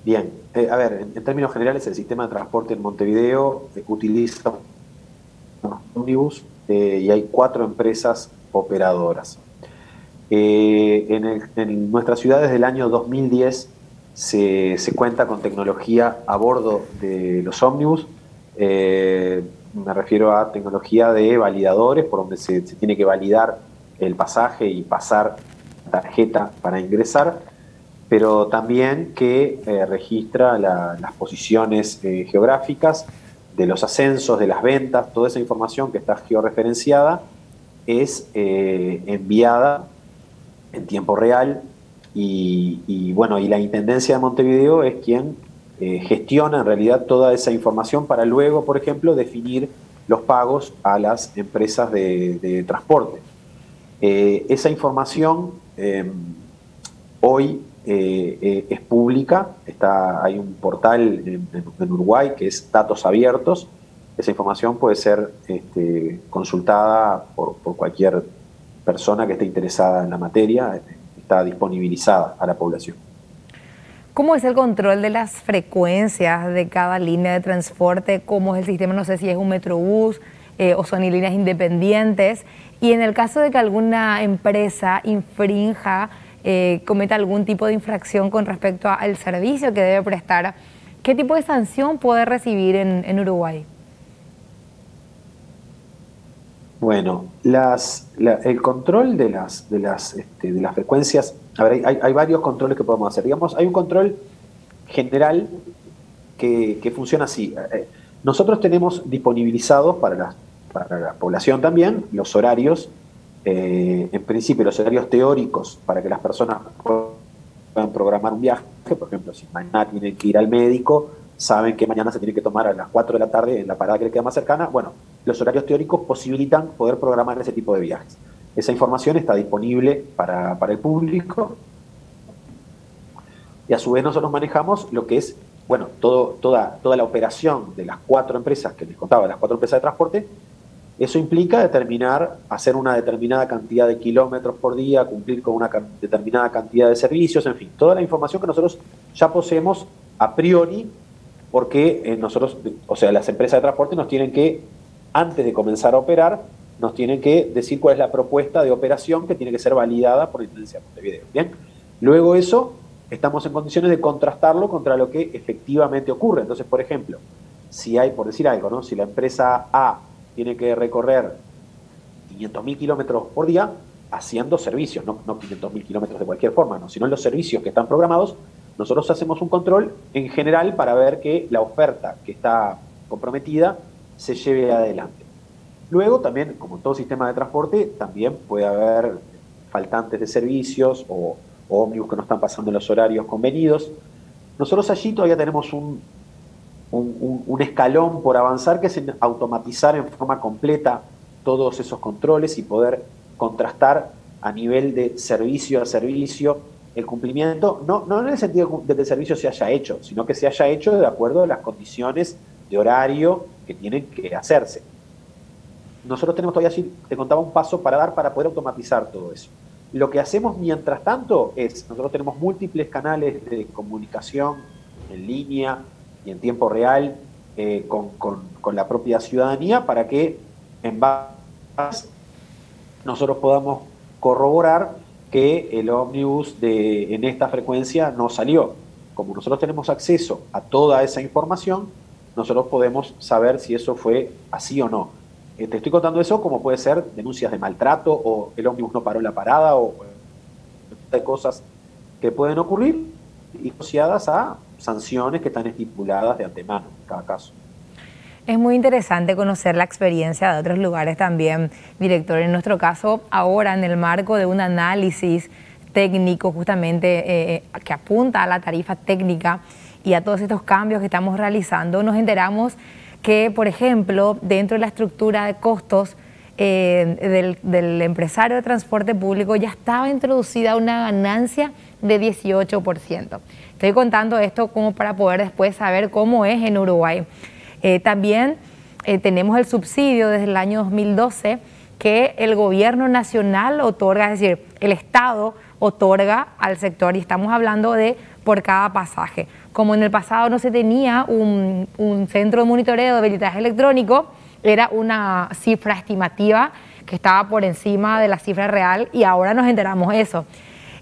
Bien, a ver, en términos generales, el sistema de transporte en Montevideo utiliza un ómnibus y hay 4 empresas operadoras. En nuestra ciudad desde el año 2010 se cuenta con tecnología a bordo de los ómnibus. Me refiero a tecnología de validadores, por donde se tiene que validar el pasaje y pasar tarjeta para ingresar, pero también que registra las posiciones geográficas de los ascensos, de las ventas. Toda esa información que está georreferenciada es enviada en tiempo real bueno, y la Intendencia de Montevideo es quien gestiona en realidad toda esa información para luego, por ejemplo, definir los pagos a las empresas de transporte. Esa información hoy es pública, hay un portal en Uruguay que es Datos Abiertos. Esa información puede ser consultada por cualquier persona que esté interesada en la materia, está disponibilizada a la población. ¿Cómo es el control de las frecuencias de cada línea de transporte? ¿Cómo es el sistema? No sé si es un metrobús o son líneas independientes. Y en el caso de que alguna empresa infrinja, cometa algún tipo de infracción con respecto al servicio que debe prestar, ¿qué tipo de sanción puede recibir en Uruguay? Bueno, el control de las frecuencias, a ver, hay varios controles que podemos hacer. Digamos, hay un control general que funciona así. Nosotros tenemos disponibilizados para la población también los horarios, en principio los horarios teóricos para que las personas puedan programar un viaje. Por ejemplo, si mañana tienen que ir al médico, saben que mañana se tiene que tomar a las 4 de la tarde en la parada que le queda más cercana. Bueno, los horarios teóricos posibilitan poder programar ese tipo de viajes. Esa información está disponible para el público y a su vez nosotros manejamos lo que es, bueno, toda la operación de las 4 empresas que les contaba, las 4 empresas de transporte. Eso implica hacer una determinada cantidad de kilómetros por día, cumplir con una determinada cantidad de servicios, en fin, toda la información que nosotros ya poseemos a priori, porque nosotros, o sea, las empresas de transporte nos tienen que, antes de comenzar a operar, nos tienen que decir cuál es la propuesta de operación que tiene que ser validada por la Intendencia de Montevideo. Bien, luego eso estamos en condiciones de contrastarlo contra lo que efectivamente ocurre. Entonces, por ejemplo, si hay, por decir algo, ¿no? Si la empresa A tiene que recorrer 500.000 kilómetros por día haciendo servicios, no 500.000 kilómetros de cualquier forma, ¿no? Sino los servicios que están programados, nosotros hacemos un control en general para ver que la oferta que está comprometida se lleve adelante. Luego también, como todo sistema de transporte, también puede haber faltantes de servicios o ómnibus que no están pasando en los horarios convenidos. Nosotros allí todavía tenemos un escalón por avanzar, que es en automatizar en forma completa todos esos controles y poder contrastar a nivel de servicio a servicio el cumplimiento, no en el sentido de que el servicio se haya hecho, sino que se haya hecho de acuerdo a las condiciones de horario que tienen que hacerse. Nosotros tenemos todavía, te contaba, un paso para dar para poder automatizar todo eso. Lo que hacemos mientras tanto es, nosotros tenemos múltiples canales de comunicación en línea y en tiempo real con la propia ciudadanía, para que en base nosotros podamos corroborar que el ómnibus en esta frecuencia no salió. Como nosotros tenemos acceso a toda esa información, nosotros podemos saber si eso fue así o no. Te estoy contando eso como puede ser denuncias de maltrato, o el ómnibus no paró en la parada, o de cosas que pueden ocurrir y asociadas a sanciones que están estipuladas de antemano en cada caso. Es muy interesante conocer la experiencia de otros lugares también, director. En nuestro caso, ahora en el marco de un análisis técnico justamente que apunta a la tarifa técnica y a todos estos cambios que estamos realizando, nos enteramos que, por ejemplo, dentro de la estructura de costos del empresario de transporte público ya estaba introducida una ganancia de 18%. Estoy contando esto como para poder después saber cómo es en Uruguay. También tenemos el subsidio desde el año 2012 que el gobierno nacional otorga, es decir, el Estado otorga al sector, y estamos hablando de por cada pasaje. como en el pasado no se tenía un centro de monitoreo de billetaje electrónico, era una cifra estimativa que estaba por encima de la cifra real y ahora nos enteramos eso.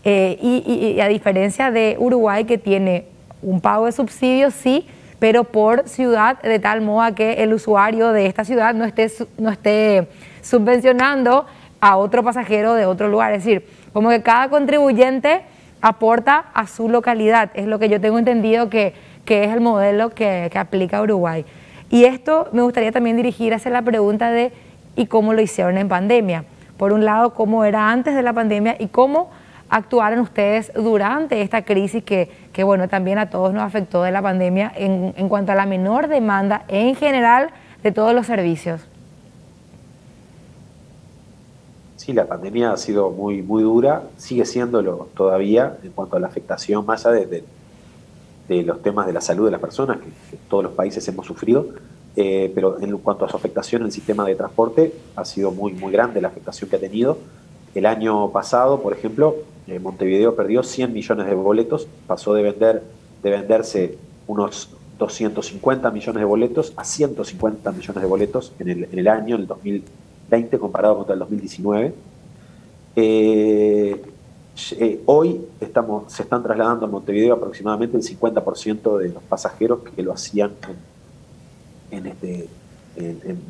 Y a diferencia de Uruguay, que tiene un pago de subsidios, sí, pero por ciudad, de tal modo que el usuario de esta ciudad no esté subvencionando a otro pasajero de otro lugar. Es decir, como que cada contribuyente aporta a su localidad. Es lo que yo tengo entendido que es el modelo que aplica Uruguay. Y esto me gustaría también dirigir hacia la pregunta de ¿y cómo lo hicieron en pandemia? Por un lado, ¿cómo era antes de la pandemia y cómo actuaron ustedes durante esta crisis que bueno, también a todos nos afectó de la pandemia en cuanto a la menor demanda en general de todos los servicios? Sí, la pandemia ha sido muy, muy dura, sigue siéndolo todavía en cuanto a la afectación más allá de los temas de la salud de las personas, que todos los países hemos sufrido, pero en cuanto a su afectación en el sistema de transporte, ha sido muy, muy grande la afectación que ha tenido. El año pasado, por ejemplo, Montevideo perdió 100 millones de boletos, pasó de venderse unos 250 millones de boletos a 150 millones de boletos en el año, en el 2020, comparado contra el 2019. Hoy se están trasladando a Montevideo aproximadamente el 50% de los pasajeros que lo hacían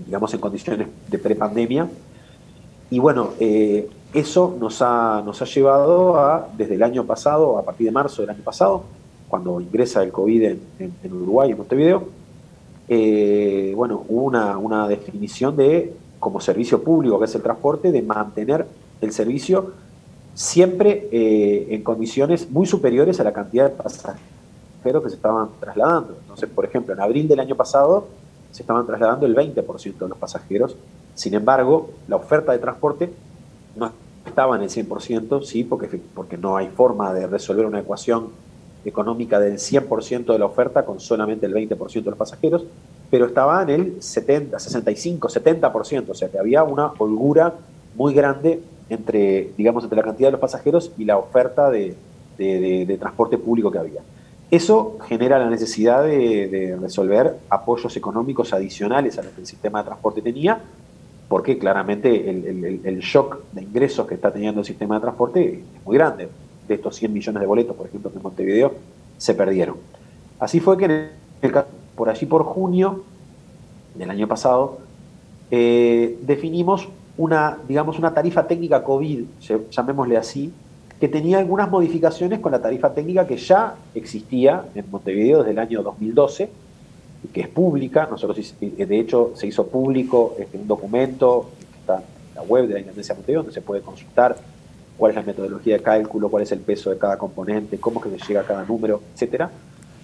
digamos, en condiciones de prepandemia. Y bueno, eso nos ha llevado desde el año pasado, a partir de marzo del año pasado, cuando ingresa el COVID en Uruguay, en Montevideo, bueno, hubo una definición como servicio público, que es el transporte, de mantener el servicio siempre en condiciones muy superiores a la cantidad de pasajeros que se estaban trasladando. Entonces, por ejemplo, en abril del año pasado se estaban trasladando el 20% de los pasajeros. Sin embargo, la oferta de transporte no estaba en el 100%, sí, porque no hay forma de resolver una ecuación económica del 100% de la oferta con solamente el 20% de los pasajeros, pero estaba en el 70, 65, 70%, o sea que había una holgura muy grande entre la cantidad de los pasajeros y la oferta de transporte público que había. Eso genera la necesidad de resolver apoyos económicos adicionales a lo que el sistema de transporte tenía, porque claramente el shock de ingresos que está teniendo el sistema de transporte es muy grande. De estos 100 millones de boletos, por ejemplo, que en Montevideo se perdieron. Así fue que por allí por junio del año pasado definimos una tarifa técnica COVID, llamémosle así, que tenía algunas modificaciones con la tarifa técnica que ya existía en Montevideo desde el año 2012, que es pública. Nosotros, de hecho, se hizo público un documento que está en la web de la Intendencia de Montevideo, donde se puede consultar cuál es la metodología de cálculo, cuál es el peso de cada componente, cómo es que se llega a cada número, etcétera.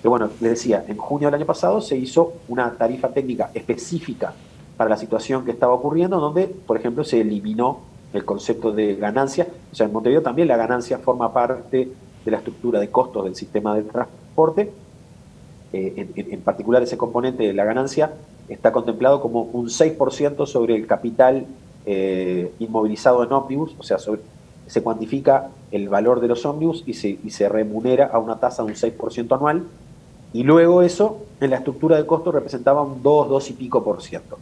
Pero bueno, les decía, en junio del año pasado se hizo una tarifa técnica específica para la situación que estaba ocurriendo, donde, por ejemplo, se eliminó el concepto de ganancia. O sea, en Montevideo también la ganancia forma parte de la estructura de costos del sistema de transporte. En particular, ese componente de la ganancia está contemplado como un 6% sobre el capital inmovilizado en ómnibus, o sea, se cuantifica el valor de los ómnibus y se remunera a una tasa de un 6% anual, y luego eso en la estructura de costo representaba un 2 y pico por ciento.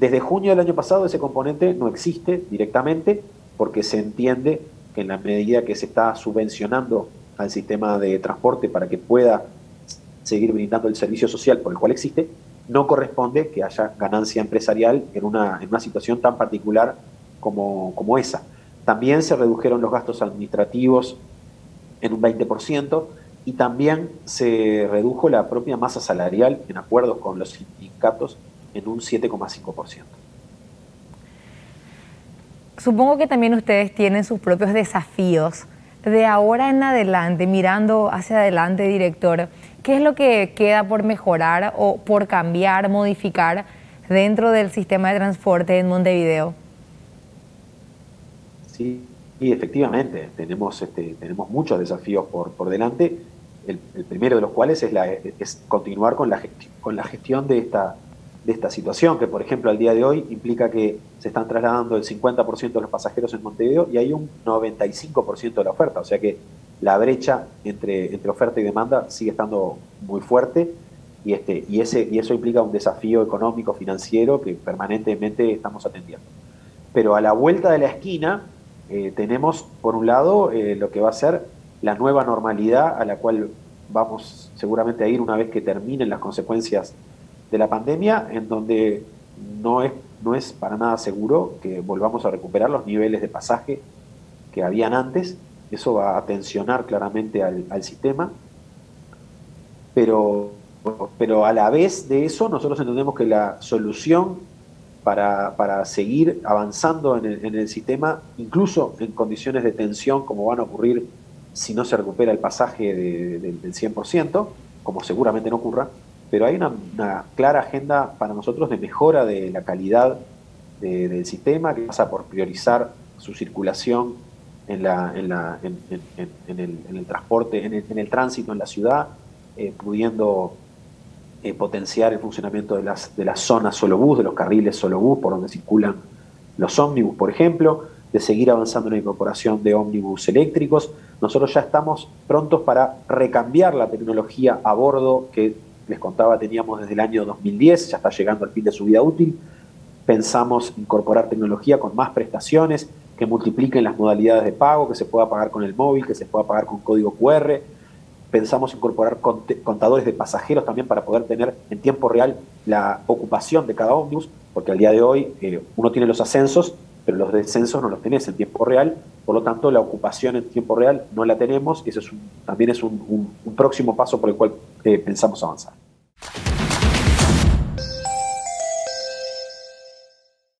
Desde junio del año pasado ese componente no existe directamente, porque se entiende que en la medida que se está subvencionando al sistema de transporte para que pueda seguir brindando el servicio social por el cual existe, no corresponde que haya ganancia empresarial en una situación tan particular como esa. También se redujeron los gastos administrativos en un 20% y también se redujo la propia masa salarial en acuerdos con los sindicatos en un 7,5%. Supongo que también ustedes tienen sus propios desafíos. De ahora en adelante, mirando hacia adelante, director, ¿qué es lo que queda por mejorar o por cambiar, modificar dentro del sistema de transporte en Montevideo? Sí, efectivamente, tenemos muchos desafíos por delante, el primero de los cuales es continuar con la gestión de esta situación, que por ejemplo al día de hoy implica que se están trasladando el 50% de los pasajeros en Montevideo y hay un 95% de la oferta, o sea que la brecha entre oferta y demanda sigue estando muy fuerte y eso implica un desafío económico, financiero que permanentemente estamos atendiendo. Pero a la vuelta de la esquina tenemos, por un lado, lo que va a ser la nueva normalidad a la cual vamos seguramente a ir una vez que terminen las consecuencias de la pandemia, en donde no es para nada seguro que volvamos a recuperar los niveles de pasaje que habían antes. Eso va a tensionar claramente al sistema, pero a la vez de eso nosotros entendemos que la solución para seguir avanzando en el sistema, incluso en condiciones de tensión como van a ocurrir si no se recupera el pasaje del 100%, como seguramente no ocurra, pero hay una clara agenda para nosotros de mejora de la calidad del sistema, que pasa por priorizar su circulación en el transporte, en el tránsito en la ciudad, pudiendo potenciar el funcionamiento de las zonas solo bus, de los carriles solo bus, por donde circulan los ómnibus, por ejemplo, de seguir avanzando en la incorporación de ómnibus eléctricos. Nosotros ya estamos prontos para recambiar la tecnología a bordo que les contaba teníamos desde el año 2010, ya está llegando al fin de su vida útil. Pensamos incorporar tecnología con más prestaciones, que multipliquen las modalidades de pago, que se pueda pagar con el móvil, que se pueda pagar con código QR. Pensamos incorporar contadores de pasajeros también para poder tener en tiempo real la ocupación de cada ómnibus, porque al día de hoy uno tiene los ascensos, pero los descensos no los tenés en tiempo real, por lo tanto la ocupación en tiempo real no la tenemos, y eso también es un próximo paso por el cual pensamos avanzar.